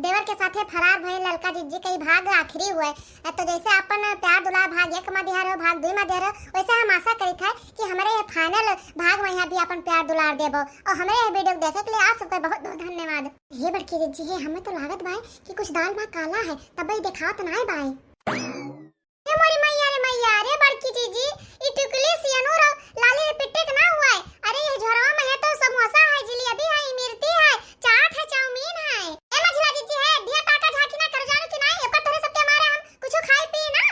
देवर के साथे फरार भइल ललका जिज्जी कई भाग आखिरी हुए। तो जैसे अपन प्यार दुलार भाग 1 में दिहर हो, भाग 2 में दिहर हो, वैसे हम आशा करी थे कि हमारे ये फाइनल भाग में यहाँ भी अपन प्यार दुलार देबो। और हमारे ये वीडियो देखे के लिए आप सबका बहुत बहुत धन्यवाद। ये बड़की जिज्जी है, हमें तो लागत भाई कि कुछ दाल में काला है, तब ही दिखाओ तो ना भाई। ये मोरी मैया रे मैया रे बड़की जिज्जी ई टुकली सियानो रो लाली पिट्टे के ना हुआ है। अरे ये झोरवा में है तो समोसा है, जलेबी है, इमरती है, चाट है, चाउमीन है। ए मझला जिज्जी है, दिया टाका झाकी ना कर जानो कि नहीं, एपर तोरे सबके मारे हम कुछ खाई पी ना।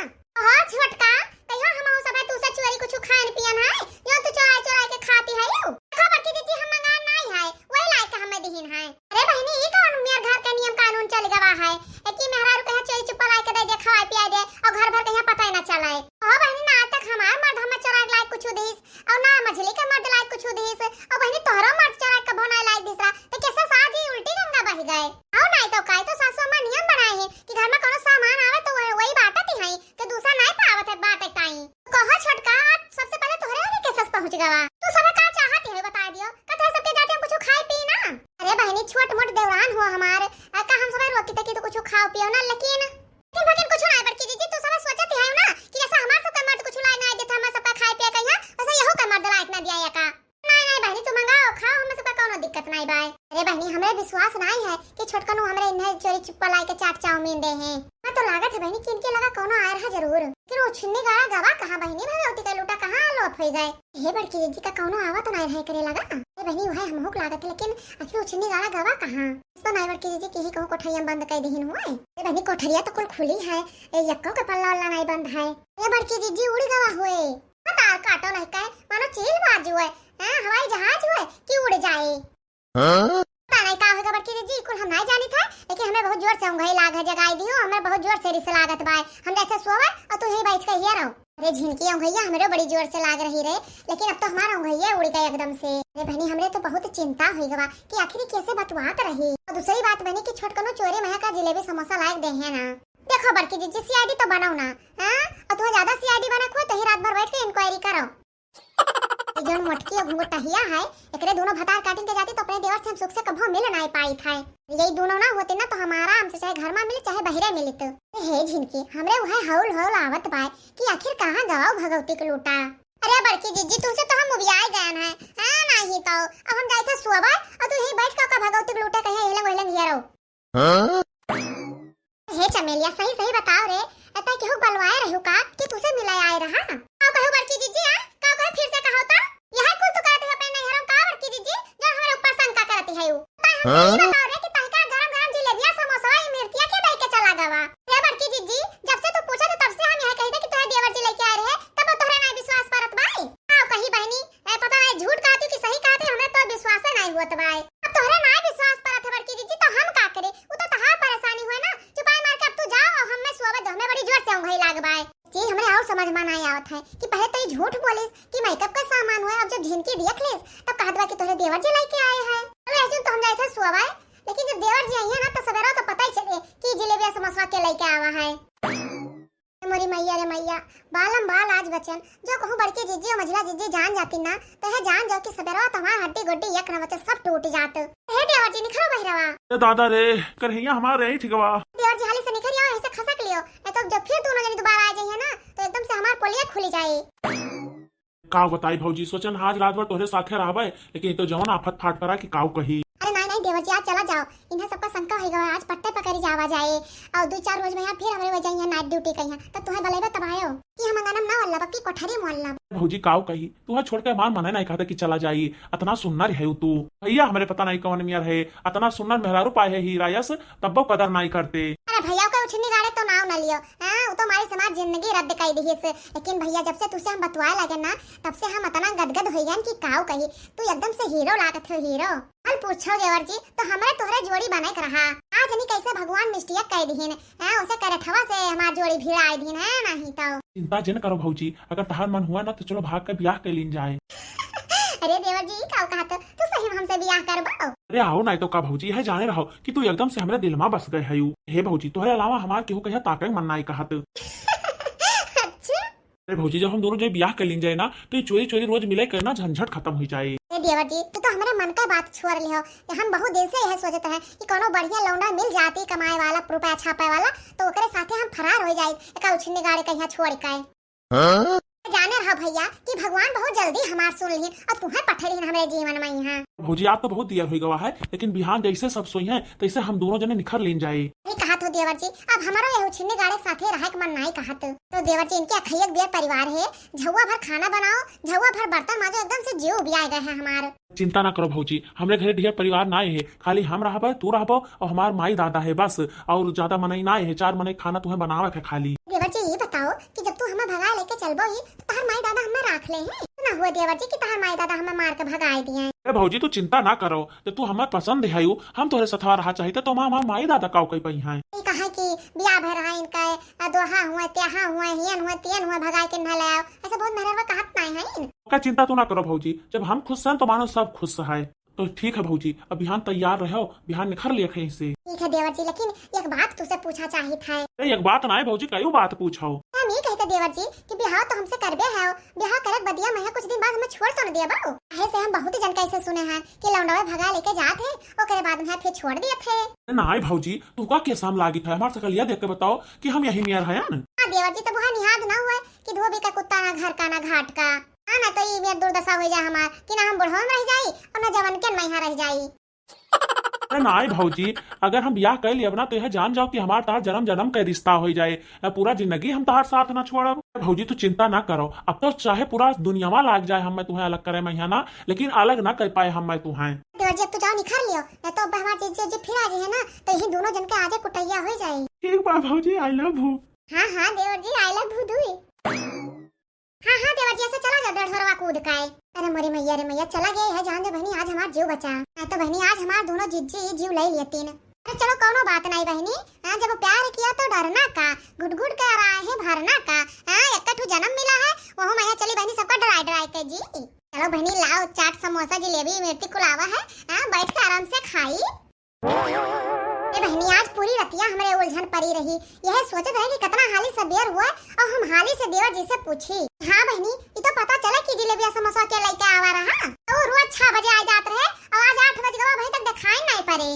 हां छोटका कहियो हम सब है तू से चोरी कुछ खान पियन है, यो तू चोरा चोरा के खाती है यू। देखो बड़की जिज्जी हम मंगा नहीं है, वही लायक हमें दिहिन है। अरे बहनी ई कौन मेर घर का नियम कानून चल गवा है कि मेहरा रुपया चोरी चुपा ला के दे खाए पिया दे और घर भर कहीं पता ही ना चलाए। हां बहनी ना तक हमार मर्द हमें चोरा लायक कुछ दिस और ना मछली के मर्द लायक कुछ दिस और बहनी तोहरा मर्द चोरा के भोना लायक दिसरा तो कैसे साजी उल्टी गंगा बह गए। आओ नहीं तो काय तो सासू मां नियम बनाए हैं कि घर में कोनो सामान आवे तो वही बाटत ही है कि दूसरा नहीं पावत है बाटे टाइम। कहो छोटका सबसे पहले तोहरे वाले कैसे पहुंच गवा, तू सब का चाहती है बता दियो का तोहरे सबके जाते हम कुछ खाए पी ना। अरे बहनी छोट मोट देवरान हो हमार का हम सब रोकी तकी तो कुछ खाओ पियो ना, लेकिन कुछ नहीं बड़की जीजी तू सब सोचती है ना कि जैसे हमार सब का मर्द कुछ लाए ना देता हम सब का खाए पिए कहिया वैसे यहो का मर्द लायक ना दिया का। नहीं नहीं बहनी तू मंगाओ खाओ, हम सब का कोनो दिक्कत नहीं बाय। अरे बहनी हमें विश्वास नहीं है कि छोटका नु हमरे इन्हें चोरी चुप्पा लाए के चाट चाउमीन दे हैं। मैं तो लागत है बहनी कि इनके लगा कोनो आया रहा जरूर, फिर वो छिन्नी गाड़ा गवा कहां बहनी भगवती का लूटा कहां लोप हो गए। हे बड़की जीजी का कोनो आवा तो नहीं रहे करे लगा। अरे बहनी वह हम हुक लागत लेकिन आखिर वो छिन्नी गाड़ा गवा कहां तो नहीं बड़की जीजी की ही कहूं कोठरिया बंद कर दहिन हुआ है। अरे बहनी कोठरिया तो कुल खुली है, ए यक्को का पल्ला वाला नहीं बंद है। ये बड़की जीजी उड़ गवा हुए तार काटो नहीं कहे मानो चील बाजू है, हवाई जहाज हुए कि उड़ जाए। पता नहीं का होगा बड़की जीजी कुल हम नहीं जानी था, लेकिन हमें बहुत जोर से उंगली लाग है जगाई दियो, हमें बहुत जोर से रिस लागत बाय। हम जैसे सोवे और तू यहीं बैठ के हिया रहो। अरे झिनकी उंगलियां हमरे बड़ी जोर से लाग रही रे, लेकिन अब तो हमारा उंगलियां उड़ गई एकदम से। अरे बहनी हमरे तो बहुत चिंता हुई गवा कि आखिर कैसे बतवात रही। और दूसरी बात बहनी कि छोटकनो चोरी में का जलेबी समोसा लायक दे है ना। देखो बड़की जीजी सीआईडी तो बनाओ ना, हां और तू ज्यादा सीआईडी बना को तो ही रात भर बैठ के इंक्वायरी करो। ये जो मोटकी और घुंघटाहिया है एकरे दोनों भतार काटिंग के जाती तो अपने देवर से हम सुख से कभो मिल नहीं पाई था। यही दोनों ना होते ना तो हमारा हमसे चाहे घर में मिले चाहे बहिरे मिले तो हे झिनकी हमरे वह हौल हौल आवत पाए कि आखिर कहां गवाओ भगवती के लूटा। अरे बड़की जीजी तुझसे तो हम उबियाए गए हैं, हां नहीं तो अब हम जाए थे सुबह और तू यहीं बैठ के भगवती के लूटा कहे हेलंग हेलंग हिया रहो। हे चमेलिया सही सही बताओ रे, एता केहू बलवाए रहू का कि तुसे मिलाए आए रहा। का कहू बड़की जीजी का कहे फिर से कहो तो यही कुल तो करते है अपने नहीं हरम का बड़की जीजी जो हमारे ऊपर शंका करती है यू। बताओ रे कि तहका गरम गरम जलेबियां समोसा इमरतिया के दे के चला गवा। रे बड़की जीजी जब से तू पूछा तो तब से हम यही कहते कि तोरे देवर जी लेके आए रहे तब तोहरा नहीं विश्वास परत भाई। हां कही बहनी पता नहीं झूठ कहती कि सही कहती हमें तो विश्वास नहीं हुआ भाई। अब तोहरा नहीं विश्वास परत है बड़की जीजी तो हम का करे, वो तो तहार परेशानी हुआ ना चुपाई मार के अब तू जाओ और हमें सोवे हमें बड़ी जोर से उंगली लाग बाय। जी हमरे और समझ में नहीं आवत है कि पहले तो ये झूठ बोलिस कि मेकअप का सामान हुआ, अब जब झिनकी देख लेस तब कहत बा कि तोरे देवर जी लेके आए हैं। अरे ऐसे तो हम जाए थे सोवे, लेकिन जब देवर जी आई है ना तो सवेरा तो पता ही चले कि जलेबिया समोसा के लेके आवा है। मोरी मैया रे मैया बालम बाल आज बचन जो कहूं बड़के जीजी और मझला जीजी जान जाती ना तो है जान जाओ कि सवेरा तुम्हारा हड्डी गोड्डी एक नवते सब टूट जात। हे देवर जी निखरो बहिरवा ए दादा रे करहिया हमारे ही ठिकवा। देवर जी हाली से निखरिया ऐसे खसक लियो नहीं तो जब फिर दोनों जने दोबारा आ जाइए ना तो एकदम से हमार पोलिया खुली जाए। का बताई भौजी सोचन आज रात भर तोहरे साथे रहबे लेकिन तो जवन आफत फाट पड़ा कि काऊ कही। अरे नहीं नहीं देवर जी आज चला जाओ, इन्हें सबका शंका हो गया आज पट्टे पकड़ी जावा जाए और 2-4 रोज में यहाँ फिर हमारे वजह यहाँ नाइट ड्यूटी कहिया तब तुम्हें बलेबे तब आयो कि हम अंगनम ना वल्ला बक्की कोठरी मोहल्ला। भौजी काऊ कही तू छोड़ के मार मने नहीं कहता कि चला जाई, अतना सुन्नर है तू भैया हमरे पता नहीं कौन मियार है अतना सुन्नर मेहरारू पाए है हीरा यस तब्बो कदर नहीं करते। अरे भैया का उछनी गाड़े तो नाव न लियो, हां वो तो हमारी समाज जिंदगी रद्द कर दी है। लेकिन भैया जब से तुझसे हम बतवाए लगे ना तब से हम इतना गदगद हो गए कि काऊ कही तू एकदम से हीरो लागत हो हीरो। हल पूछो देवर जी तो हमरे तोहरे जोड़ी बने के रहा आज नहीं कैसे भगवान मिस्टियक कह दीन हां उसे करठवा से हमार जोड़ी भिड़ आई दीन है नहीं तो। चिंता जन करो भौजी अगर तहार मन हुआ ना तो चलो भाग के ब्याह कर लीन जाए। अरे देवर जी काऊ कहत तू सही में हमसे ब्याह करबो। अरे आओ नहीं तो का भौजी है जाने रहो कि तू एकदम से हमरे दिल में बस गए है। हे भौजी तोहरे अलावा हमार केहू कहिया ताके मन नहीं कहत। अच्छा अरे भौजी जब हम दोनों जो ब्याह कर लीन जाए ना तो ये चोरी चोरी रोज मिले करना झंझट खत्म हो जाए। ए देवर जी तू तो हमारे मन का बात छोड़ लियो। हम बहुत दिन से यह सोचते हैं कि कोनो बढ़िया लौंडा मिल जाती कमाए वाला रुपया छापे वाला तो ओकरे साथे हम फरार हो जाए एका उछिन्नी गाड़ी कहीं छोड़ के। जाने रहा भैया कि भगवान बहुत जल्दी हमार सुन लिए और तुम्हें पठेली हमारे जीवन में यहाँ। भौजी आप तो बहुत दिया हुई गवा है, लेकिन बिहान जैसे सब सोई हैं तैसे हम दोनों जने निखर लेन जाए। नहीं कहा तो देवर जी अब हमारा यह उछिन्नी गाड़ी साथे रहे के मन नहीं कहा तो देवर जी इनके अखैयक बियर परिवार है, झुआ भर खाना बनाओ झुआ भर बर्तन मांजो एकदम से जीव बिया गए हैं हमारे। चिंता ना करो भौजी, हमरे घरे ढेर परिवार ना है, खाली हम रहबो तू रहबो और हमार माई दादा है बस, और ज्यादा मनई ना है, 4 मनई खाना तुम्हें बनावे के खाली। देवर जी ये बताओ कि जब तू हमें भगा लेके चलबो ही तो तहर माई दादा हमें राख ले हैं ना हुआ देवर जी कि तहर माई दादा हमें मार के भगाए दिए। अरे भौजी तू चिंता ना करो, जब तू हमें पसंद है हम तोहरे सथवा रहा चाहिए तो हमार माई दादा काउ कई पई हैं। ये कहा कि बिया भर रहा इनका दोहा हुआ त्याहा हुआ हियन हुआ तियन हुआ भगाए के न ले आओ, ऐसे बहुत मेहरवा कहत नहीं है। का चिंता तू ना करो भौजी, जब हम खुश हैं तो मानो सब खुश है। तो ठीक है भौजी, अब बिहान तैयार रहो, बिहान निखर लिए कहीं से। ठीक है देवर जी, लेकिन एक बात तुझसे पूछा चाहिए था। एक बात ना है भौजी, कई बात पूछो। हम ये कहते देवर जी कि बिहाव तो हमसे करबे है, बिहाव करत बदिया मैं कुछ दिन बाद हमें छोड़ तो न दिया बाऊ। ऐसे हम बहुत जन कैसे सुने हैं कि लौंडवे भगा लेके जाते और करे बाद में फिर छोड़ दिए थे। ना भौजी तू का के साम लागी था, हमारे सकलिया देख के बताओ कि हम यही नियर है न। हां देवर जी तो वहां निहाद ना हुआ कि धोबी का कुत्ता ना घर का ना घाट का। हां ना तो ये मेर दुर्दशा हो जाए हमार कि ना हम बुढ़वा में रह जाई और ना जवन के में रह जाई। ना भौजी, अगर हम ब्याह कर लिए ना तो यह जान जाओ कि हमार तार जन्म जन्म का रिश्ता हो जाए, पूरा जिंदगी हम तार साथ ना छोड़ब। भौजी तू चिंता ना करो, अब तो चाहे पूरा दुनियावा लाग जाए हम तुम्हें अलग करे मैं ना, लेकिन अलग ना कर पाए हम तुम्हें। देवर जी अब तो जाओ निखर लियो, नहीं तो अब हमार जीजे फिर आ जाए ना तो यही दोनों जन के आजे कुटैया हो जाए। ठीक बा भौजी, आई लव यू। हां देवर जी आई लव यू दुई। हां देवर जी ऐसे चला जा डढ़रवा कूद के। अरे मोरे मैया रे मैया चला गया है, जान दे बहनी आज हमार जीव बचा, नहीं तो बहनी आज हमार दोनों जिज्जी जीव ले लेतीन। अरे चलो कोनो बात नहीं बहनी, जब प्यार किया तो डरना का, गुड़ के आ रहा है भरना का। एक जन्म मिला है वो मैं चली बहनी सबका डराई के जी। चलो बहनी लाओ चाट समोसा जलेबी मिर्ची कुलावा है, बैठ के आराम से खाई। बहनी आज पूरी रतिया हमारे उलझन पड़ी रही, यह सोचत रहे कि कितना हाली से देर हुआ और हम हाली से देवर जी से पूछी। हाँ बहनी ये तो पता चला कि जलेबिया समोसा के लेके आवा रहा तो रोज 6 बजे आ जात रहे और आज 8 बज गवा भाई तक दिखाई नहीं पड़े।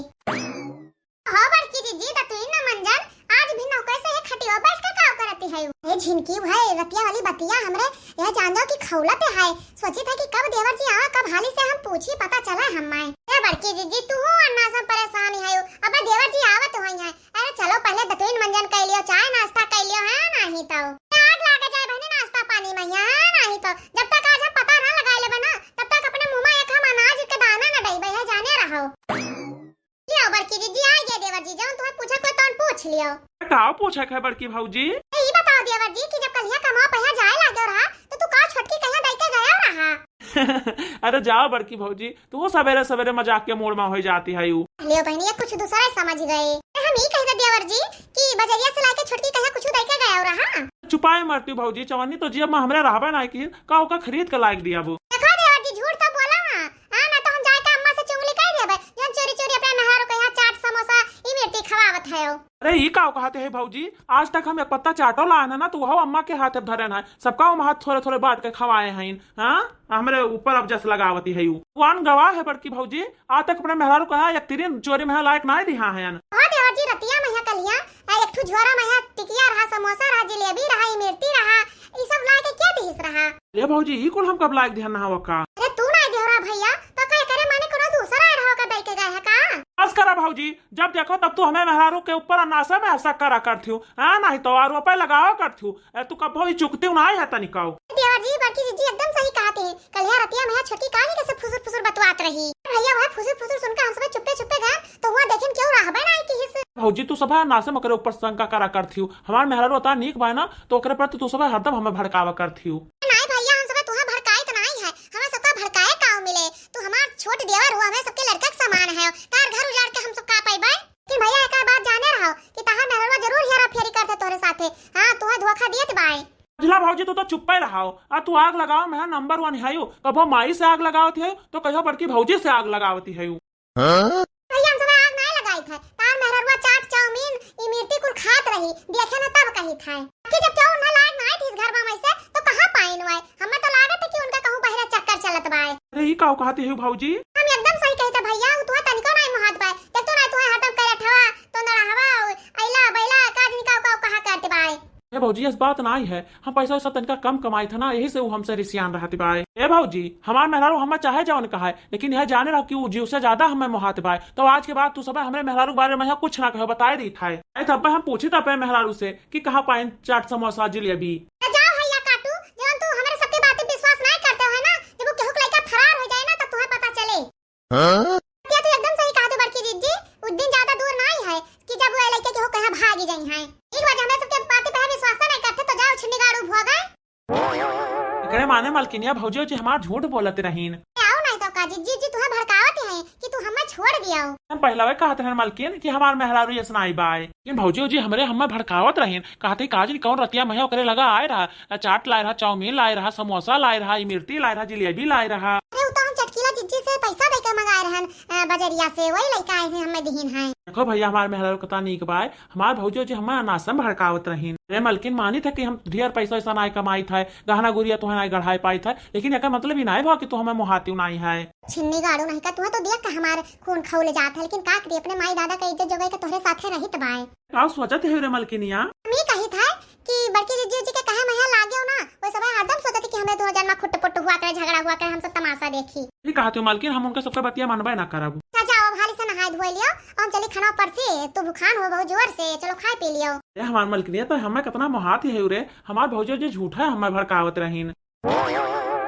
हो बड़की जीजी तो तू ना मंजन आज भी नौकर से खटियो बैठ के काम करती है। ये झिनकी भाई रतिया वाली बतिया हमरे यह जान जाओ कि खौलत है, सोची था कि कब देवर जी आवा कब हाली से हम पूछी पता चला हमें। ए बड़की जीजी तू अन्ना से परेशान है, अब देवर जी आवत होई है। अरे चलो पहले दतुइन मंजन कर लियो, चाय नाश्ता कर लियो है नहीं तो आग लागे जाए बहनी नाश्ता पानी में है नहीं तो जब तक आज हम पता ना लगाए ले बना तब तक अपने मुंह में एक हम अनाज के दाना न डईबे है जाने रहो। लियो बड़की जीजी आ गए देवर जी, जाओ तुम्हें पूछा कोई तो पूछ लियो। का पूछा है बड़की भौजी? ये बताओ देवर जी कि जब कलिया कमा पहिया जाए लागो रहा तो तू का छोटकी कहिया दई के गया रहा। अरे जाओ बड़की भौजी, तू सवेरे सवेरे मजाक के मूड में हो जाती है। लियो बहनी ये कुछ दूसरा ही समझ गए, हम ये कहते देवर जी कि बजरिया से लाके छोटकी कहिया कुछ दई के गया रहा। छुपाए मरती भौजी, चवन्नी तो जियब में हमरे रहबे ना कि का खरीद के लायक दिया। देखो देवर जी झूठ तो बोला ना तो हम जाए के अम्मा से चुगली कर देबे जन चोरी चोरी अपने नहारो के यहाँ चाट समोसा ई मिर्ची खवावत है। अरे ये का कहते हैं भौजी, आज तक हम एक पत्ता चाटो लाए ना तो वह अम्मा के हाथ धरे है, सबका हम हाथ थोड़े थोड़े बांट के खवाए हैं। हाँ हमरे ऊपर अब जस लगावती है वन गवाह है बड़की भौजी, आज तक अपने मेहरारू कहा एक तिरिन चोरी में लायक ना दिया है। हां देवर जी रतिया में कलिया एक ठु झोरा में टिकिया रहा समोसा रहा जलेबी रहा मिर्ची रहा ई सब ला के क्या दिस रहा। ले भौजी ई कुल हम कब लायक ध्यान ना हो का? अरे तू ना देवरा भैया तो कह करे माने कोनो दूसरा रहा का दई के गए है का। बस करा भौजी, जब देखो तब तू हमें मेहरारू के ऊपर अनासा में ऐसा करा करती हूँ, नहीं तो और रुपए लगाओ करती हूँ, तू कब भी चुकती हूँ ना है तनिकाओ। देवर जी बड़की जीजी एकदम सही कहते हैं, कलिया रतिया में छोटी कहानी कैसे फुसुर फुसुर बतवात रही। भैया वह फुसुर फुसुर सुनकर हम सब चुप्पे चुप्पे गए तो हुआ देखें क्यों रहबे ना कि हिस। भौजी तू सब नासे मकरे ऊपर शंका करा करती हूँ, हमार मेहरारू होता नीक बा ना तो ओकरे पर तू सब हरदम हमें भड़कावा करती हूँ। नहीं भैया हम सब तुहा भड़काए तो नहीं है, हमें सबका भड़काए काऊ मिले, तू हमार छोट देवर हुआ हमें सबके लड़का के समान है, तार घर उजाड़ के हम सब का पाइबे। कि भैया एक बात जाने रहो कि तहां मेहरवा जरूर हेरा फेरी करते तोरे साथे, हां तू धोखा दियत बाई। जिला भौजी तू तो चुप ही रहो, तू आग लगाओ मैं नंबर 1 है, कबो माई से आग लगावती है तो कहो बड़की भौजी से आग लगावती है। भैया हम सब आग नहीं लगाई थे, तार मेहरवा चाट चाउमीन ई मिर्ची कुल खात रही देखे ना तब कही था कि जब क्यों ना लायक नहीं थी घर में से तो कहां पाइन हुआ। हमें तो लागत है कि उनका कहूं बहरा चक्कर देवर चलत बाय। अरे ई का कहते हो भौजी? हम एकदम सही कहते भैया, उ तुहा तनिको नहीं महत बाय। देख तो ना तुहा हटम करे ठवा तो ना हवा आइला बैला का दिन का कहा करते बाय। ए भौजी इस बात नहीं है, हम पैसा वैसा तनका कम कमाई था ना, यही से वो हमसे रिसियान रहती बाय। ए भौजी हमार मेहरारू हमें चाहे जाओ ने कहा है, लेकिन यह जाने रहा कि वो जीव से ज्यादा हमें मोहात बाय। तो आज के बाद तू सब हमारे मेहरारू के बारे में कुछ ना कहो, बताए दी था। तब हम पूछे था मेहरारू से कि कहाँ पाए चाट समोसा जिलेबी। जाओ भैया काटू, जब तू हमारे सबके बातें विश्वास नहीं करते है ना, जब वो केहू के लइका फरार हो जाए ना, तब तुम्हें पता चले। ये तो एकदम सही कहा तू बड़की जीजी, उस दिन ज्यादा दूर नहीं है कि जब वो लइका केहू कहां भागी जाई है। एक बार हमें सबके बातें पे विश्वास नहीं करते तो जाओ छिन्नी गाड़ू भोगे। एकरे माने मालकिनिया भौजी जी हमार झूठ बोलते रहीन। आओ नहीं तो का जीजी जी तुम्हें भड़कावत है कि तू हमें छोड़ दियाओ। हम पहला वे कहते हैं मालकिन कि हमार मेहरारू ये सुनाई बाय, लेकिन भौजी जी हमरे हमें भड़कावत रहीन। कहते काजी कौन रतिया महिया करे लगा आए रहा, चाट लाए रहा, चाउमीन लाए रहा, समोसा लाए रहा, इमरती लाए रहा, जिलेबी लाए रहा। अरे वो तो हम चटकीला जीजी से पैसा देकर मंगाए रहन बजरिया से, वही लइका आए हैं हमें दीहिन है। देखो भैया हमारे मेहरारू कता नीक बाय, हमार भौजी जी हमें अनासम भड़कावत रहीन। रे मलकिन मानी था कि हम ढेर पैसा ऐसा नहीं कमाई था, गहना गुड़िया तो नहीं गढ़ाई पाई था, लेकिन एक मतलब ही नहीं भाव कि तू हमें मुहाती नहीं है। छिन्नी गाड़ू नहीं का तुम्हें तो देख के हमारे खून खौले जात है, लेकिन का करी अपने माई दादा का इज्जत जगह के तोहरे साथे रहित बाय। का सोचत है रे मलकिनिया? हम ये कही था कि बड़की जीजी जी के कहे महिया लागे हो ना, वो सब हरदम सोचती कि हमें 2000 में खुट-पुट हुआ करे, झगड़ा हुआ करे, हम सब तमाशा देखी। ये कहते हो मालकिन हम उनके सबका बतिया मानबे ना करब। चाचा अब हाली से नहाय धोई लियो, हम चली खाना पर से, तू भूखान हो बहुत जोर से, चलो खाए पी लियो। ये हमार मलकिनिया तो हमें कितना मुहाती है रे, हमार भौजी जी झूठा है हमें भड़कावत रहीन।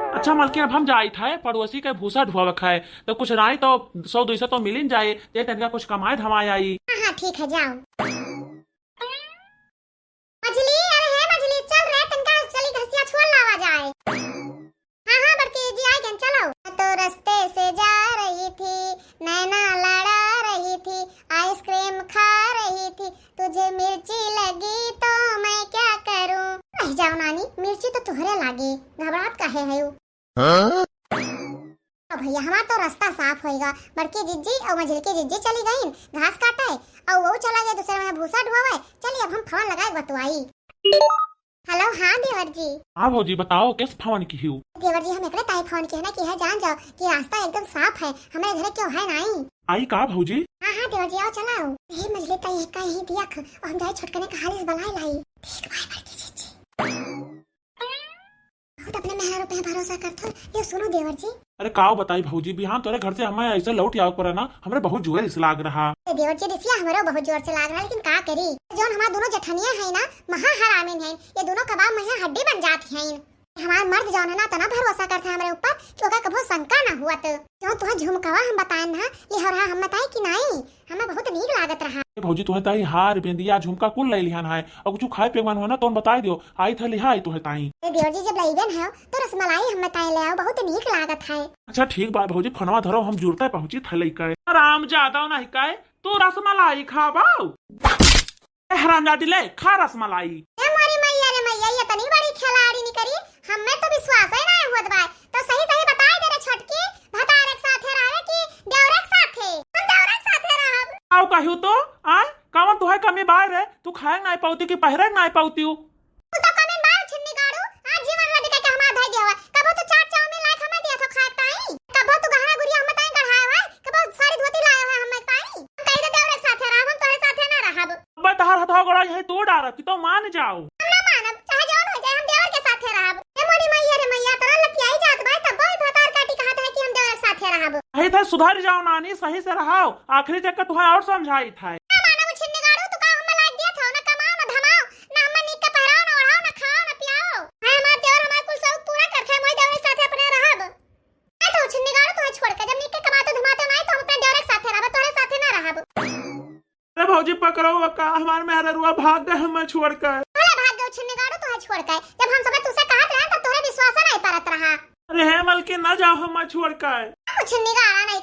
अच्छा मालकिन अब हम जाई था पड़ोसी के भूसा ढुआ खाए, तो कुछ राई तो 100-200 तो मिल जाए, ये तनका कुछ कमाए धमाए आई। हां ठीक है जाओ। मछली, अरे है मछली, चल रे तनका चली घसिया छोड़ लावा जाए। हां बड़की जी आई गन चलो। तो रास्ते से जा रही थी, नैना लड़ा रही थी, आइसक्रीम खा रही थी, तुझे मिर्ची लगी तो मैं क्या करूं। रह जाओ नानी, मिर्ची तो तुहरे लागी, घबराहट काहे है यू। भैया हमारा तो रास्ता साफ होएगा। बड़की जीजी और मझिल की जीजी चली गई घास काटे, और वो चला गया दूसरे में भूसा ढोवे। चलिए अब हम फोन लगाए बतवाई। हेलो हाँ देवर जी। हाँ भौजी बताओ किस फोन की हूँ? देवर जी हम एकरे ताई फोन किया ना कि है जान जाओ कि रास्ता एकदम साफ है, हमारे घर क्यों है नहीं। आई का भौजी? हाँ देवर जी आओ चलाओ। ये मझले ताई का ही दिया और हम जाए छटकने का हालिस बलाई लाई। ठीक भाई बड़की जीजी बहुत अपने मेहरारू पे भरोसा करथो। ये सुनो देवर जी। अरे काओ बताई भौजी, बिहान तोरे घर से हमें ऐसे लौट आओ पर ना, हमरे बहुत जोर से लाग रहा। देवर जी रिसिया हमारा बहुत जोर से लाग रहा, लेकिन का करी, जोन हमारा दोनों जठनिया है ना, महा हरामीन है, ये दोनों कबाब में हड्डी बन जाती हैं। हमारा मर्द जौन है ना तना भरोसा करता है हमारे ऊपर कि ओका कभो शंका ना हुआ। तो जो तुहा झुमकावा हम बताए ना लिहरा हम बताए कि नहीं, हमें बहुत नीक लागत रहा। भौजी तुहे ताई हार बिंदिया झुमका कुल ले लिहान है, और कुछ खाए पे मन हो ना तो बताई दियो, आई था लिहाई तुहे ताई। देवर जी जब लईबन है तो रसमलाई हम बताए ले आओ, बहुत नीक लागत है। अच्छा ठीक बात भौजी, फोनवा धरो हम जुड़ते पहुंची थले के। आराम ज्यादा नहीं काए, तू रसमलाई खाबाओ। हरामजादी ले खा रसमलाई। ए मोरी मैया रे मैया, ये तनी बड़ी खिलाड़ी नहीं करी, हमें तो विश्वास ही नहीं हुआ भाई। तो सही सही बताए दे रे छटकी, भतार एक साथे रहे कि देवर एक साथे? हम देवर एक साथे रहब। आओ कहू तो आ कावन तुहे कमी बाय रे, तू खाए नहीं पाउती कि पहरे नहीं पाउती। तू तो कमेन बाल छिन्नी गाड़ू, आज जीवन में दिखा के हमार धई देवा। कबो तू चाट चाउमीन लाए हमें दिया तो खाए ताई, कबो तू गहना गुड़िया हम ताई गढ़ाए हुआ, कबो साड़ी धोती लाए हुआ हमें ताई। हम कहि दे देवर एक साथे रहब, हम तोरे साथे ना रहब। अब तहार हथवा गोड़ा यही तू डार कि तो मान जाओ। हम ना मानब, चाहे जौन हो जाए हम देवर के साथे रहब। ए मोरी मैया रे मैया, तोरा लतियाई जात बाई तब बोल भतार काटी कहत है कि हम देवर के साथे रहब। यही था सुधर जाओ नानी, सही से रहो, आखिरी तक तुहे और समझाई था। ना मानब छिन्नी गाड़ू, तू का हमें लाग दिया था, ना कमाओ ना धमाओ, ना हमें नीक के पहराओ ना ओढ़ाओ, ना खाओ ना पियाओ। हां हमार देवर हमार कुल सब पूरा करथे, मोई देवर के साथे अपने रहब। ए तो छिन्नी गाड़ू तू छोड़ के जब नीक के कमाते धमाते नहीं तो हम अपने देवर के साथे रहब, तोरे साथे ना रहब। अरे भौजी पकड़ो का हमार मेहररुआ भाग गए हमें छोड़ कर। अरे भाग गयो छिन्नी गाड़ू, तू छोड़ के जब हम सब तुसे कहत रहे तब तोरे विश्वास नहीं परत रहा। अरे हे मलकिन ना जाओ हमें छोड़ कर। छिन्नी गाड़ा नहीं